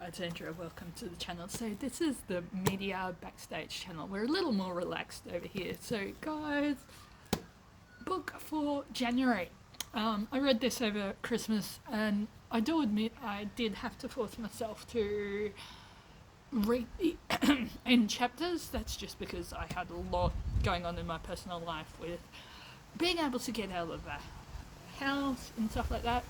It's Andrea. Welcome to the channel. So this is the media backstage channel. We're a little more relaxed over here. So guys, book for January. I read this over Christmas, and I do admit I did have to force myself to read the end chapters. That's just because I had a lot going on in my personal life with being able to get out of the house and stuff like that.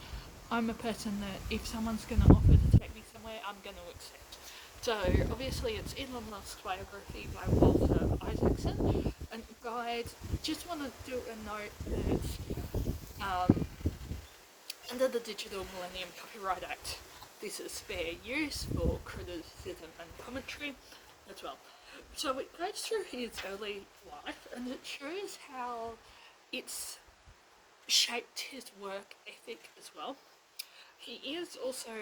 I'm a person that if someone's going to offer to take me somewhere, I'm going to accept. So obviously it's Elon Musk's biography by Walter Isaacson. And guys, just want to do a note that under the Digital Millennium Copyright Act, this is fair use for criticism and commentary as well. So it goes through his early life and it shows how it's shaped his work ethic as well. He is also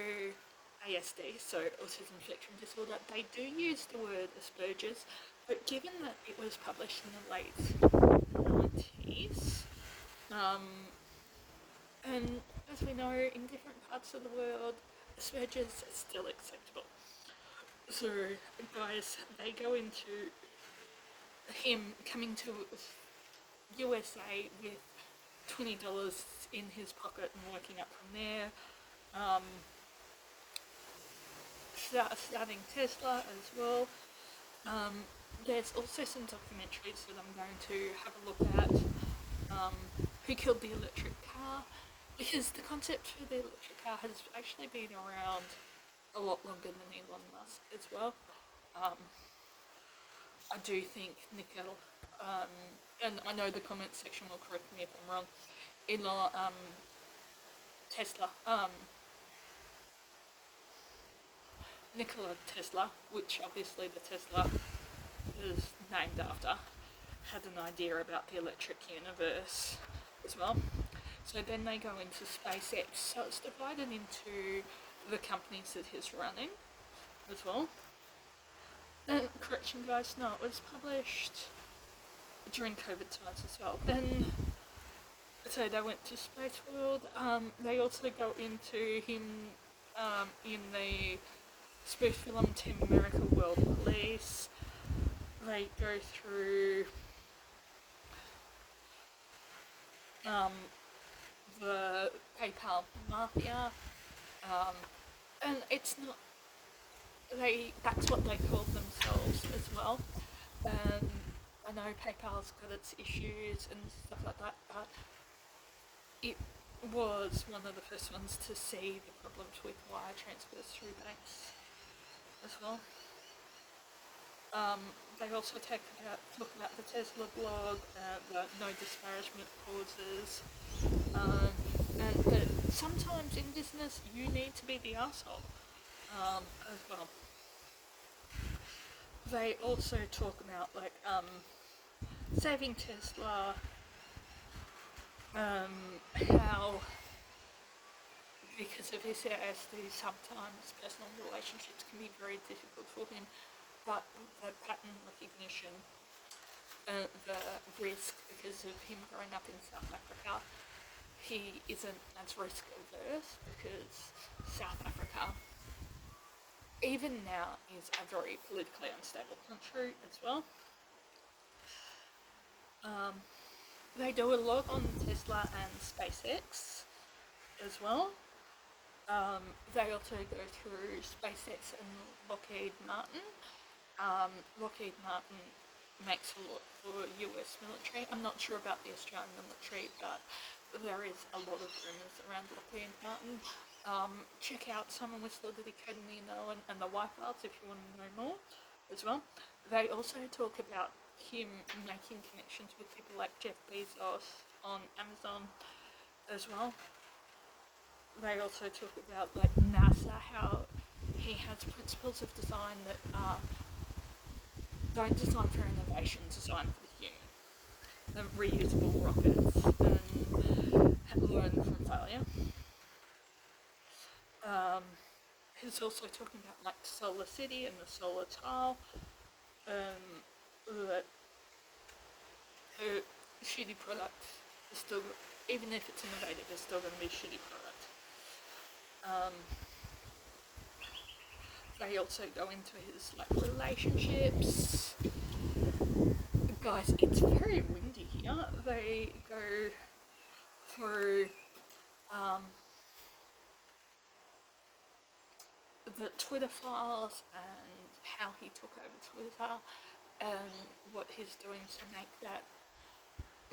ASD, so autism spectrum disorder. They do use the word Asperger's, but given that it was published in the late 90s, and as we know, in different parts of the world, Asperger's is still acceptable. So, guys, they go into him coming to USA with $20 in his pocket and working up from there. Starting Tesla as well. There's also some documentaries that I'm going to have a look at. Who killed the electric car? Because the concept for the electric car has actually been around a lot longer than Elon Musk as well. I do think Nickel, and I know the comment section will correct me if I'm wrong, Tesla, Nikola Tesla, which obviously the Tesla is named after, had an idea about the electric universe as well. So then they go into SpaceX. So it's divided into the companies that he's running as well. And correction guys, no, it was published during COVID times as well. Then, so they went to Space World. They also go into him in the spoof film Team America World Police. They go through the PayPal Mafia, and it's not, that's what they call themselves as well. And I know PayPal's got its issues and stuff like that, but it was one of the first ones to see the problems with wire transfers through banks as well. They also talk about the Tesla blog, the no disparagement clauses, and that sometimes in business you need to be the arsehole as well. They also talk about saving Tesla, how because of his ASD sometimes personal relationships can be very difficult for him, but the pattern recognition, the risk because of him growing up in South Africa, he isn't as risk averse because South Africa, even now, is a very politically unstable country as well. They do a lot on Tesla and SpaceX as well. They also go through SpaceX and Lockheed Martin. Lockheed Martin makes a lot for US military. I'm not sure about the Australian military, but there is a lot of rumours around Lockheed Martin. Check out Someone with Solidity Code Nino and the Wipeouts if you want to know more as well. They also talk about him making connections with people like Jeff Bezos on Amazon as well. They also talk about NASA, how he has principles of design that don't design for innovation, design for the human. And reusable rockets and learn from failure. He's also talking about Solar City and the solar tile. That shitty product is still, even if it's innovative, it's still going to be a shitty product. they also go into his like relationships. Guys, it's very windy here. They go through the Twitter files and how he took over Twitter and what he's doing to make that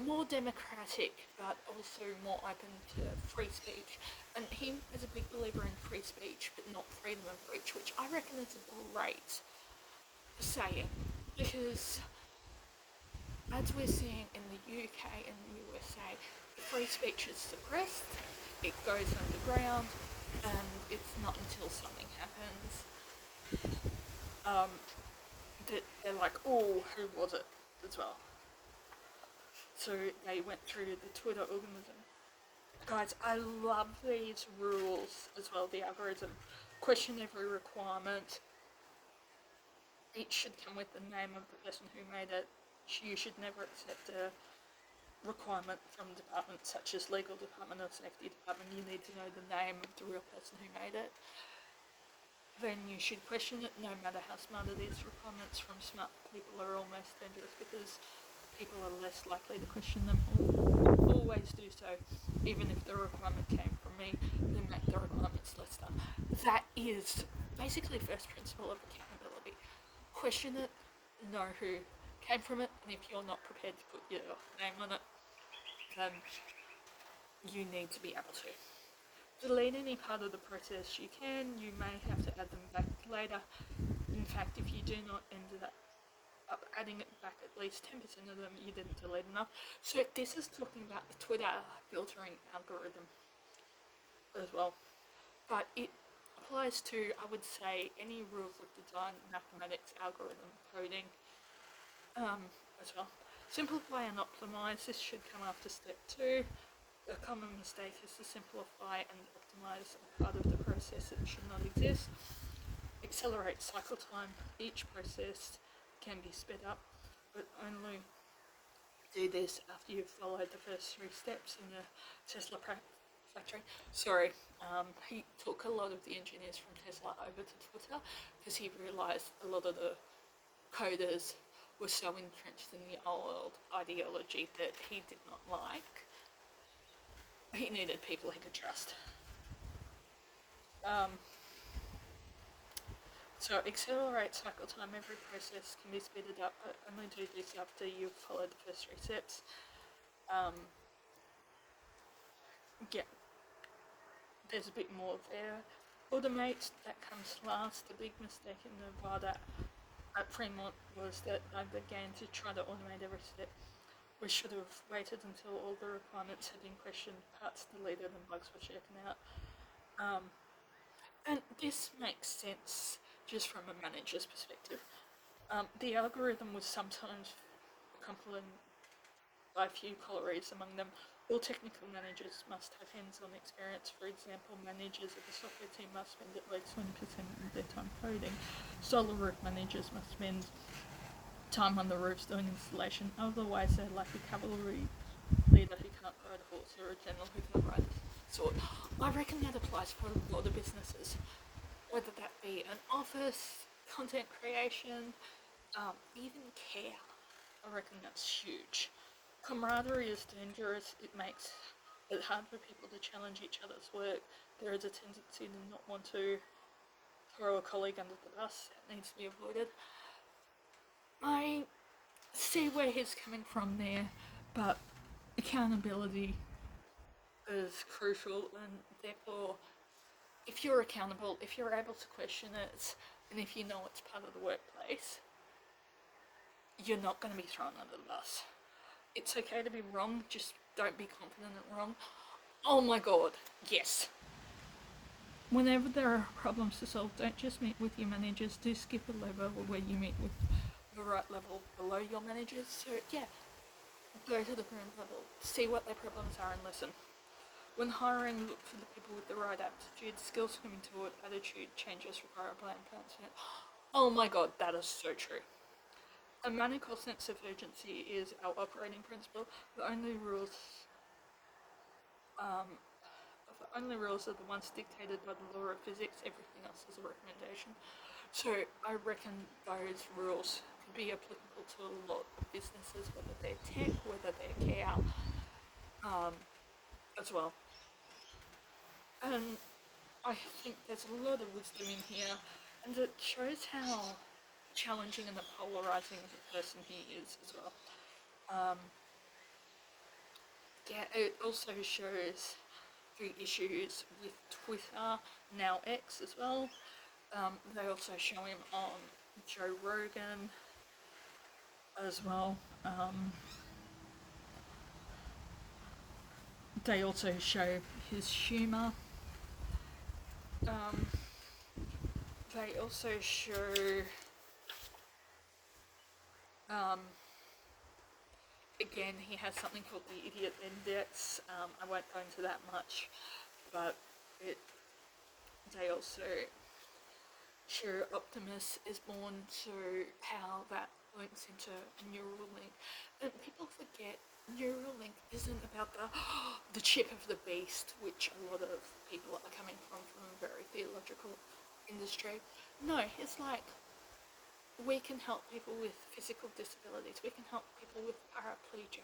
more democratic but also more open to free speech. And he is a big believer in free speech but not freedom of speech, which I reckon is a great saying, because as we're seeing in the UK and the USA, free speech is suppressed, it goes underground, and it's not until something happens that they're like, oh, who was it as well? So they went through the Twitter organism. Guys, I love these rules as well, the algorithm. Question every requirement. Each should come with the name of the person who made it. You should never accept a requirement from departments such as legal department or safety department. You need to know the name of the real person who made it. Then you should question it no matter how smart it is. Requirements from smart people are almost dangerous because people are less likely to question them, or always do so. Even if the requirement came from me, they make the requirements less done. That is basically first principle of accountability. Question it, know who came from it, and if you're not prepared to put your name on it, then you need to be able to. Delete any part of the process you can. You may have to add them back later. In fact, if you do not end up adding it back at least 10% of them, you didn't delete enough. So this is talking about the Twitter filtering algorithm as well. But it applies to, I would say, any rules of design, mathematics, algorithm, coding as well. Simplify and optimize. This should come after step 2. A common mistake is to simplify and optimize a part of the process that should not exist. Accelerate cycle time. Each process can be sped up, but only do this after you've followed the first 3 steps in the Tesla factory. Sorry, he took a lot of the engineers from Tesla over to Twitter because he realised a lot of the coders were so entrenched in the old ideology that he did not like. He needed people he could trust. So accelerate cycle time. Every process can be speeded up, but only do this after you've followed the first 3 steps. There's a bit more there. Automate, that comes last. The big mistake in Nevada at Fremont was that I began to try to automate every step. We should have waited until all the requirements had been questioned, parts deleted and bugs were shaken out. And this makes sense just from a manager's perspective. The algorithm was sometimes accompanied by a few corollaries among them. All technical managers must have hands-on experience. For example, managers of the software team must spend at least 20% of their time coding. Solar roof managers must spend time on the roofs doing installation. Otherwise, they're like a cavalry leader who can't ride a horse or a general who can't ride a sword. I reckon that applies for a lot of businesses, whether that be an office, content creation, even care. I reckon that's huge. Camaraderie is dangerous. It makes it hard for people to challenge each other's work. There is a tendency to not want to throw a colleague under the bus. That needs to be avoided. I see where he's coming from there, but accountability is crucial, and therefore, if you're accountable, if you're able to question it, and if you know it's part of the workplace, you're not going to be thrown under the bus. It's okay to be wrong, just don't be confident and wrong. Oh my god, yes. Whenever there are problems to solve, don't just meet with your managers, do skip a level where you meet with the right level below your managers. So yeah, go to the ground level, see what their problems are and listen. When hiring, look for the people with the right aptitude, skills coming to it, attitude, changes require a plan. Oh my god, that is so true. A maniacal sense of urgency is our operating principle. The only rules are the ones dictated by the law of physics. Everything else is a recommendation. So I reckon those rules could be applicable to a lot of businesses, whether they're tech, whether they're care, as well. And I think there's a lot of wisdom in here, and it shows how challenging and polarizing of a person he is as well. Um, yeah, it also shows the issues with Twitter, now X as well. They also show him on Joe Rogan as well. They also show his humour. Um, they also show, um, again, he has something called the Idiot Index. I won't go into that much, but they also show Optimus is born, so how that links into Neuralink. And people forget Neuralink isn't about the chip of the beast, which a lot of people are coming from a very theological industry. No, it's like we can help people with physical disabilities. We can help people with paraplegia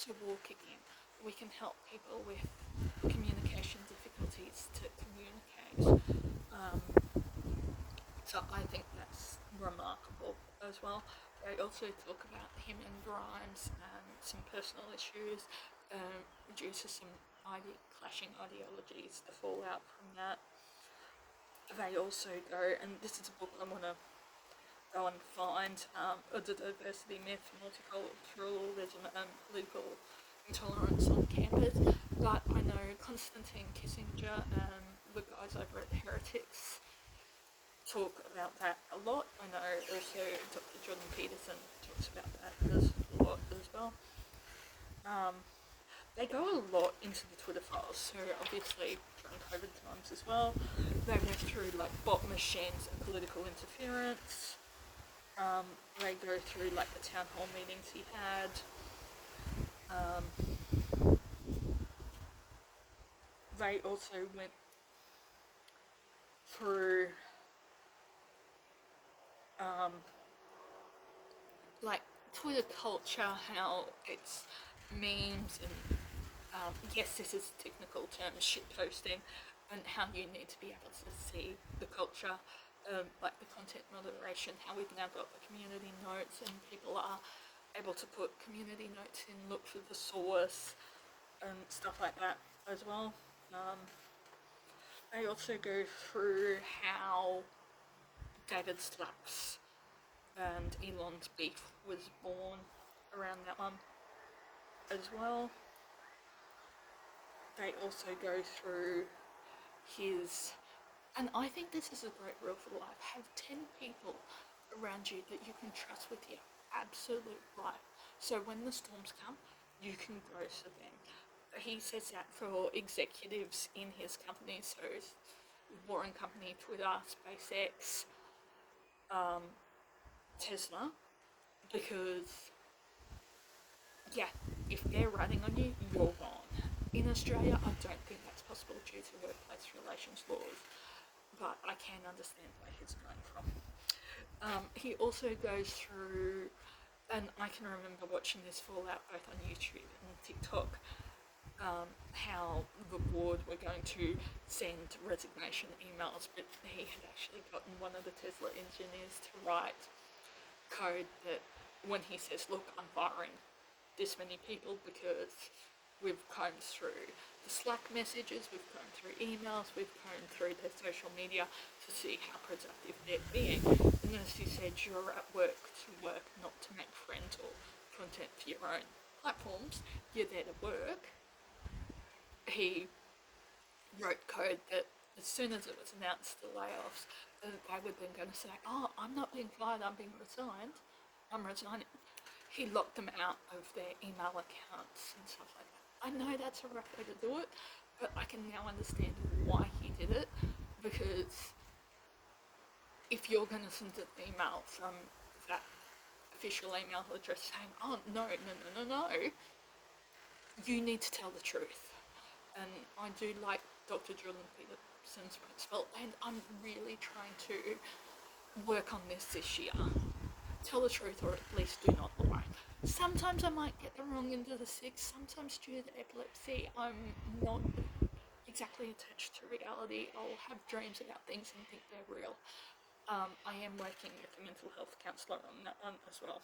to walk again. We can help people with communication difficulties to communicate. Um, so I think that's remarkable as well. They also talk about him and Grimes and some personal issues due to some clashing ideologies, the fallout from that. They also go, and this is a book I want to go and find, the diversity myth, multiculturalism and political intolerance on campus. But I know Konstantin Kissinger and the guys over at Heretics talk about that a lot. I know also Dr. Jordan Peterson talks about that a lot as well. They go a lot into the Twitter files, so obviously during COVID times as well, they went through like bot machines and political interference. They go through like the town hall meetings he had. They also went through like Twitter culture, how it's memes and yes, this is a technical term, shit posting, and how you need to be able to see the culture, like the content moderation, how we've now got the community notes and people are able to put community notes in, look for the source, and stuff like that as well. They also go through how David Slaps and Elon's beef was born around that one as well. They also go through his, and I think this is a great rule for life, have 10 people around you that you can trust with your absolute life. So when the storms come, you can go to them. He says that for executives in his company, so Warren Company, Twitter, SpaceX, Tesla, because yeah, if they're running on you, you're gone. In Australia, I don't think that's possible due to workplace relations laws, but I can understand where he's going from. He also goes through, and I can remember watching this fallout both on YouTube and TikTok, how the board were going to send resignation emails, but he had actually gotten one of the Tesla engineers to write code that when he says, look, I'm firing this many people because we've combed through the Slack messages, we've combed through emails, we've combed through their social media to see how productive they're being. And as you said, you're at work to work, not to make friends or content for your own platforms. You're there to work. He wrote code that as soon as it was announced the layoffs, they were then going to say, oh, I'm not being fired, I'm being resigned. I'm resigning. He locked them out of their email accounts and stuff like that. I know that's a rough way to do it, but I can now understand why he did it, because if you're going to send an email from that official email address saying, oh, no, you need to tell the truth. And I do like Dr. Jordan Peterson's principle, and I'm really trying to work on this year. Tell the truth, or at least do not lie. Sometimes I might get the wrong end of the stick. Sometimes due to epilepsy, I'm not exactly attached to reality. I'll have dreams about things and think they're real. I am working with a mental health counsellor on that one as well.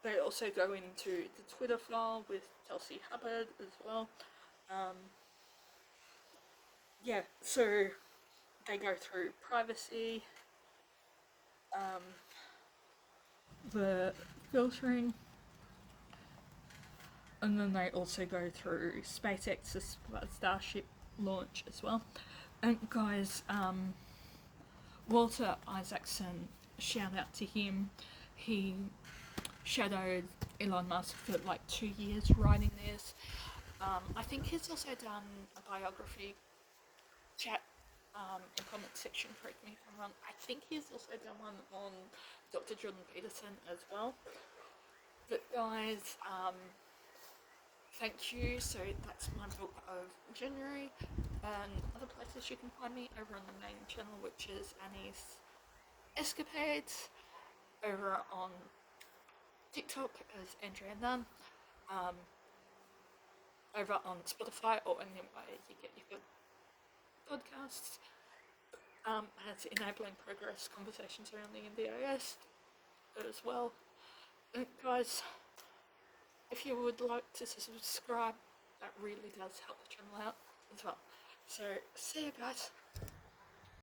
They also go into the Twitter file with Chelsea Hubbard as well. Yeah, so they go through privacy, the filtering, and then they also go through SpaceX's Starship launch as well. And guys, Walter Isaacson, shout out to him. He shadowed Elon Musk for like 2 years writing this. I think he's also done a biography. Chat in comment section, correct me if I'm wrong. I think he's also done one on Dr. Jordan Peterson as well. But guys, thank you. So that's my book of January, and other places you can find me over on the main channel, which is Annie's Escapades, over on TikTok as Andrea Nunn, over on Spotify or anywhere you get your good podcasts. Has Enabling Progress conversations around the NDIS as well. And guys, if you would like to subscribe, that really does help the channel out as well. So, see you guys.